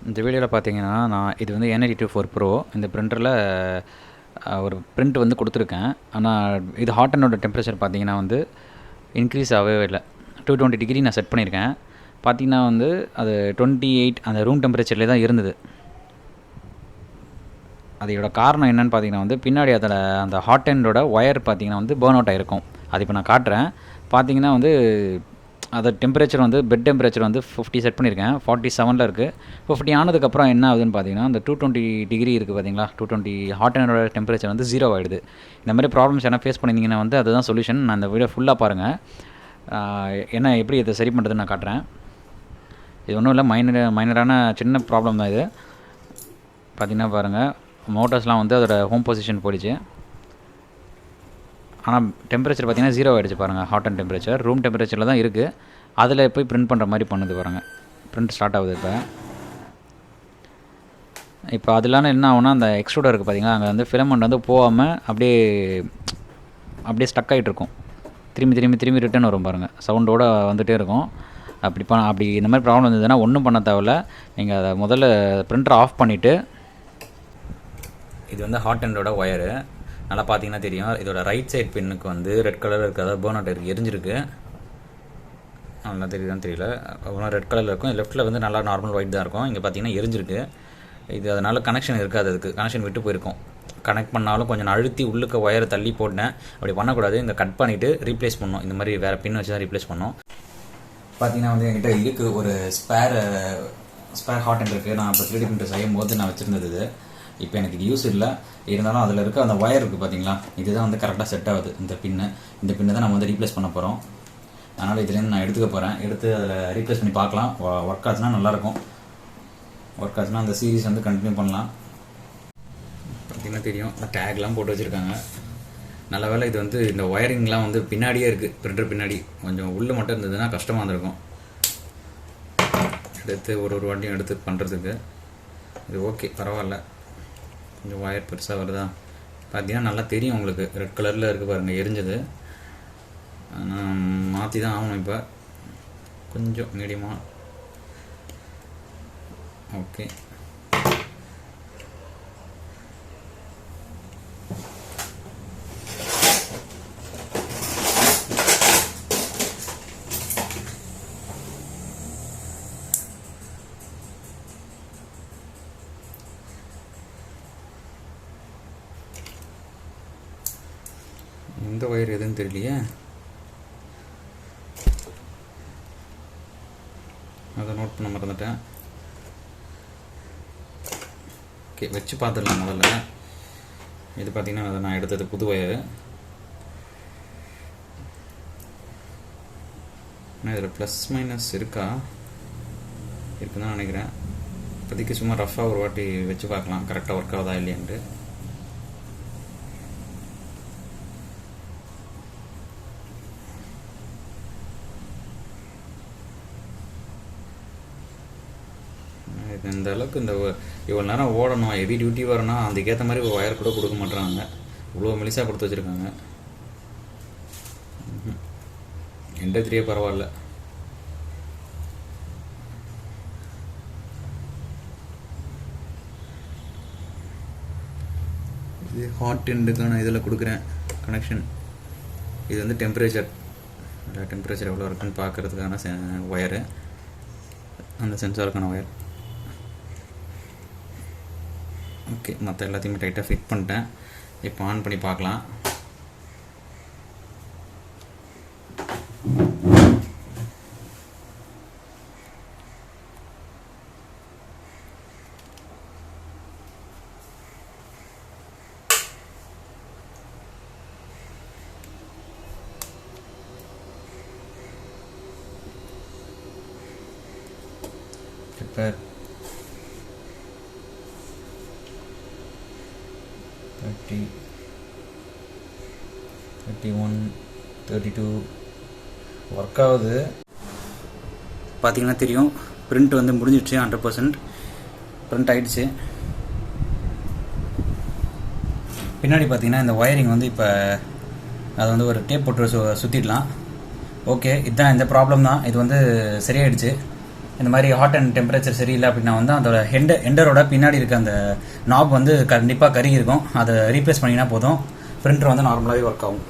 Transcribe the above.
இந்த வீடியோவில் பார்த்தீங்கன்னா இது வந்து ANET ET4 PRO இந்த பிரிண்டரில் ஒரு பிரிண்ட் வந்து கொடுத்துருக்கேன். ஆனால் இது ஹாட்டனோட டெம்பரேச்சர் பார்த்தீங்கன்னா வந்து இன்க்ரீஸ் ஆகவே இல்லை. 220 டிகிரி நான் செட் பண்ணியிருக்கேன். பார்த்தீங்கன்னா வந்து அது 28 அந்த ரூம் டெம்பரேச்சர்லேயே தான் இருந்தது. அதோட காரணம் என்னென்னு பார்த்தீங்கன்னா வந்து பின்னாடி அதில் அந்த ஹாட்டெண்டோட ஒயர் பார்த்தீங்கன்னா வந்து பர்ன் அவுட் ஆகிருக்கும். அது இப்போ நான் காட்டுறேன். பார்த்தீங்கன்னா வந்து அது டெம்பரேச்சர் வந்து பெட் டெம்பரேச்சர் வந்து 50 செட் பண்ணியிருக்கேன். 47 இருக்குது. 50 ஆனதுக்கப்புறம் என்ன ஆகுதுன்னு பார்த்தீங்கன்னா அந்த 220 டிகிரி இருக்குது பார்த்தீங்களா, 220 ஹாட்டனோட டெம்பரேச்சர் வந்து 0 ஆகிடுது. இந்த மாதிரி ப்ராப்ளம்ஸ் என்ன ஃபேஸ் பண்ணியிருந்தீங்கன்னா வந்து அதுதான் சொல்யூஷன். நான் இந்த வீடியோ ஃபுல்லாக பாருங்கள். என்ன எப்படி இதை சரி பண்ணுறதுன்னு நான் காட்டுறேன். இது ஒன்றும் இல்லை, மைனரான சின்ன ப்ராப்ளம் தான் இது. பார்த்திங்கன்னா பாருங்கள், மோட்டர்ஸ்லாம் வந்து அதோட ஹோம் பொசிஷன் போயிடுச்சு. ஆனால் டெம்பரேச்சர் பார்த்திங்கன்னா 0 ஆகிடுச்சு பாருங்கள். ஹாட் அண்ட் டெம்பரேச்சர் ரூம் டெம்பரேச்சரில் தான் இருக்குது. அதில் போய் பிரிண்ட் பண்ணுற மாதிரி பண்ணுது பாருங்கள். பிரிண்ட் ஸ்டார்ட் ஆகுது. இப்போ அதெல்லாம் என்ன ஆகுனா அந்த எக்ஸ்ட்ரூடர் இருக்குது பார்த்திங்களா, அங்கே வந்து ஃபிலமெண்ட் வந்து போகாமல் அப்படியே ஸ்டக் ஆகிட்டு இருக்கும். திரும்பி ரிட்டர்ன் வரும் பாருங்கள், சவுண்டோடு வந்துகிட்டே இருக்கும். அப்படி இந்த மாதிரி ப்ராப்ளம் இருந்ததுன்னா ஒன்றும் பண்ண தேவையில்ல. நீங்கள் அதை முதல்ல பிரிண்டரை ஆஃப் பண்ணிவிட்டு, இது வந்து ஹாட் அண்டோட ஒயரு நல்லா பார்த்தீங்கன்னா தெரியும். இதோட ரைட் சைட் பின்னுக்கு வந்து ரெட் கலர் இருக்குது, அதாவது பர்ன் அவுட் இருக்குது, எரிஞ்சிருக்கு. நல்லா தெரியுதான்னு தெரியல, அவ்வளோ ரெட் கலரில் இருக்கும். லெஃப்ட்டில் வந்து நல்லா நார்மல் ஒயிட் தான் இருக்கும். இங்கே பார்த்தீங்கன்னா எரிஞ்சிருக்கு. இது அதனால் கனெக்ஷன் இருக்காது, அதுக்கு கனெக்ஷன் விட்டு போயிருக்கும். கனெக்ட் பண்ணாலும் கொஞ்சம் அழுத்தி உள்ளுக்க ஒயரை தள்ளி போட்டேன். அப்படி பண்ணக்கூடாது. இங்கே கட் பண்ணிவிட்டு ரீப்ளேஸ் பண்ணணும். இந்த மாதிரி வேறு பின் வச்சு தான் ரீப்ளேஸ் பண்ணோம். பார்த்தீங்கன்னா வந்து என்கிட்ட இருக்குது ஒரு ஸ்பேர் ஹாட் அண்ட் இருக்குது. நான் இப்போ 3D பிரிண்டர் செய்யும் போது நான் வச்சுருந்தது இது. இப்போ எனக்கு இது யூஸ் இல்லை. இருந்தாலும் அதில் இருக்க அந்த ஒயர் இருக்குது பார்த்தீங்களா, இதுதான் வந்து கரெக்டாக செட் ஆகுது. இந்த பின்னை தான் நம்ம வந்து ரீப்ளேஸ் பண்ண போகிறோம். அதனால் இதுலேருந்து நான் எடுத்துக்க போகிறேன். எடுத்து அதில் ரீப்ளேஸ் பண்ணி பார்க்கலாம். ஒர்க் ஆச்சுன்னா நல்லாயிருக்கும். ஒர்க் ஆச்சுன்னா அந்த சீரீஸ் வந்து கண்டினியூ பண்ணலாம். பார்த்திங்கன்னா தெரியும், டேக்லாம் போட்டு வச்சுருக்காங்க. நல்ல வேலை இது வந்து இந்த ஒயரிங்லாம் வந்து பின்னாடியே இருக்குது. பிரிண்டர் பின்னாடி கொஞ்சம் உள்ளே மட்டும் இருந்ததுன்னா கஷ்டமாக இருந்திருக்கும். எடுத்து ஒரு வாட்டியும் எடுத்து பண்ணுறதுக்கு இது ஓகே, பரவாயில்ல. கொஞ்சம் ஒயர் பெருசாக வருதா பார்த்தீங்கன்னா நல்லா தெரியும் உங்களுக்கு. ரெட் கலரில் இருக்குது பாருங்கள், எரிஞ்சது. நான் மாற்றி தான் ஆகணும். இப்போ கொஞ்சம் மீடியமாக ஓகே. எந்த ஒயர் எதுன்னு தெரியலையே, அதை நோட் பண்ண மறந்துட்டேன். ஓகே, வச்சு பார்த்துடலாம் முதல்ல. இது பார்த்திங்கன்னா அதை நான் எடுத்தது புது ஒயர். ஆனால் இதில் ப்ளஸ் மைனஸ் இருக்குன்னு தான் நினைக்கிறேன். இப்போதைக்கு சும்மா ரஃபாக ஒரு வாட்டி வச்சு பார்க்கலாம் கரெக்டாக ஒர்க் ஆகுதா இல்லையான்ட்டு. இந்த அளவுக்கு இந்த இவ்வளோ நேரம் ஓடணும், ஹெவி டியூட்டி வரணும், அதுக்கேற்ற மாதிரி ஒரு ஒயர் கூட கொடுக்க மாட்டேறாங்க. இவ்வளோ மெலிசாக கொடுத்து வச்சுருக்காங்க. என்கிட்ட 3 பரவாயில்ல. இது ஹாட் எண்டுக்கான இதில் கொடுக்குறேன் கனெக்ஷன். இது வந்து டெம்பரேச்சர் எவ்வளோ இருக்குன்னு பார்க்குறதுக்கான ஒயரு, அந்த சென்சாருக்கான ஒயர். ஓகே, மற்ற எல்லாத்தையுமே டைட்டாக ஃபிட் பண்ணிட்டேன். இப்போ ஆன் பண்ணி பார்க்கலாம். இப்போ 30, 31, 32 ஒர்க் ஆகுது. பார்த்தீங்கன்னா தெரியும், பிரிண்ட் வந்து முடிஞ்சிடுச்சு. 100% பிரிண்ட் ஆகிடுச்சு. பின்னாடி பார்த்தீங்கன்னா இந்த ஒயரிங் வந்து இப்போ அதை வந்து ஒரு டேப் போட்டு சுற்றிடலாம். ஓகே, இதுதான் இந்த ப்ராப்ளம் தான். இது வந்து சரியாயிடுச்சு. இந்த மாதிரி ஹாட் அண்ட் டெம்பரேச்சர் சரியில்லை அப்படின்னா வந்து அதோட எண்டரோட பின்னாடி இருக்க அந்த நாப் வந்து கண்டிப்பாக கருகி இருக்கும். அதை ரீப்ளேஸ் பண்ணிங்கன்னா போதும், பிரிண்டர் வந்து நார்மலாகவே ஒர்க் ஆகும்.